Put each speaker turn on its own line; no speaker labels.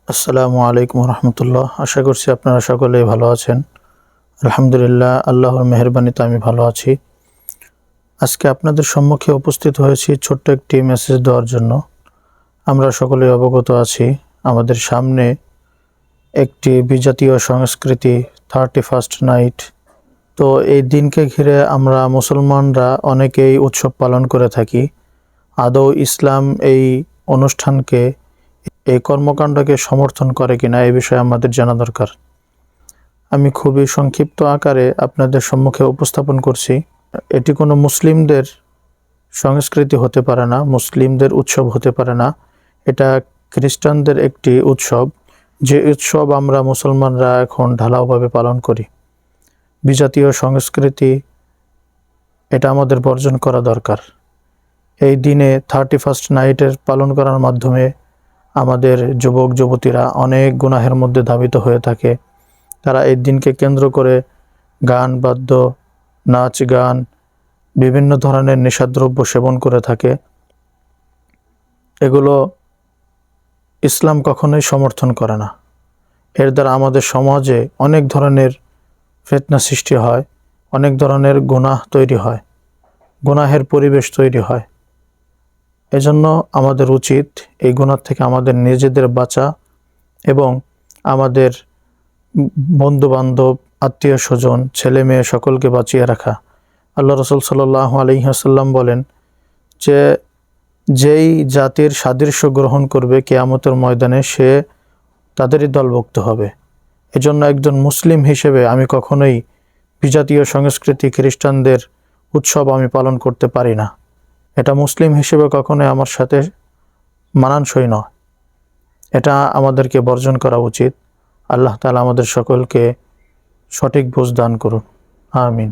আসসালামু আলাইকুম রহমতুল্লাহ। আশা করছি আপনারা সকলেই ভালো আছেন। আলহামদুলিল্লাহ, আল্লাহর মেহেরবানিতে আমি ভালো আছি। আজকে আপনাদের সম্মুখে উপস্থিত হয়েছি ছোট্ট একটি মেসেজ দেওয়ার জন্য। আমরা সকলেই অবগত আছি, আমাদের সামনে একটি বিজাতীয় সংস্কৃতি 31st নাইট। তো এই দিনকে ঘিরে আমরা মুসলমানরা অনেকেই উৎসব পালন করে থাকি। আদৌ ইসলাম এই অনুষ্ঠানকে, এই কর্মকাণ্ডকে সমর্থন করে কিনা এই বিষয়ে আমাদের জানা দরকার। আমি খুবই সংক্ষিপ্ত আকারে আপনাদের সম্মুখে উপস্থাপন করছি। এটি কোনো মুসলিমদের সংস্কৃতি হতে পারে না, মুসলিমদের উৎসব হতে পারে না। এটা খ্রিস্টানদের একটি উৎসব, যে উৎসব আমরা মুসলমানরা এখন ঢালাওভাবে পালন করি। বিজাতীয় সংস্কৃতি, এটা আমাদের বর্জন করা দরকার। এই দিনে 31st নাইটের পালন করার মাধ্যমে আমাদের যুবক যুবতীরা অনেক গুনাহের মধ্যে ধাবিত হয়ে থাকে। তারা এই দিনকে কেন্দ্র করে গান বাদ্য, নাচ গান, বিভিন্ন ধরনের নেশাদ্রব্য সেবন করে থাকে। এগুলো ইসলাম কখনোই সমর্থন করে না। এর দ্বারা আমাদের সমাজে অনেক ধরনের ফিতনা সৃষ্টি হয়, অনেক ধরনের গুনাহ তৈরি হয়, গুনাহের পরিবেশ তৈরি হয়। এজন্য আমাদের উচিত এই গুনাহ থেকে আমাদের নিজেদের বাঁচা এবং আমাদের বন্ধুবান্ধব, আত্মীয় স্বজন, ছেলে মেয়ে সকলকে বাঁচিয়ে রাখা। আল্লাহ রাসূল সাল্লাল্লাহু আলাইহি ওয়াসাল্লাম বলেন যে, যেই জাতির সাদৃশ্য গ্রহণ করবে কিয়ামতের ময়দানে সে তাদেরই দলভুক্ত হবে। এজন্য একজন মুসলিম হিসেবে আমি কখনোই বিজাতীয় সংস্কৃতি, খ্রিস্টানদের উৎসব আমি পালন করতে পারি না। এটা মুসলিম হিসেবে কখনোই আমার সাথে মানানসই নয়। এটা আমাদেরকে বর্জন করা উচিত। আল্লাহ তাআলা আমাদের সকলকে সঠিক বুঝ দান করুন। আমিন।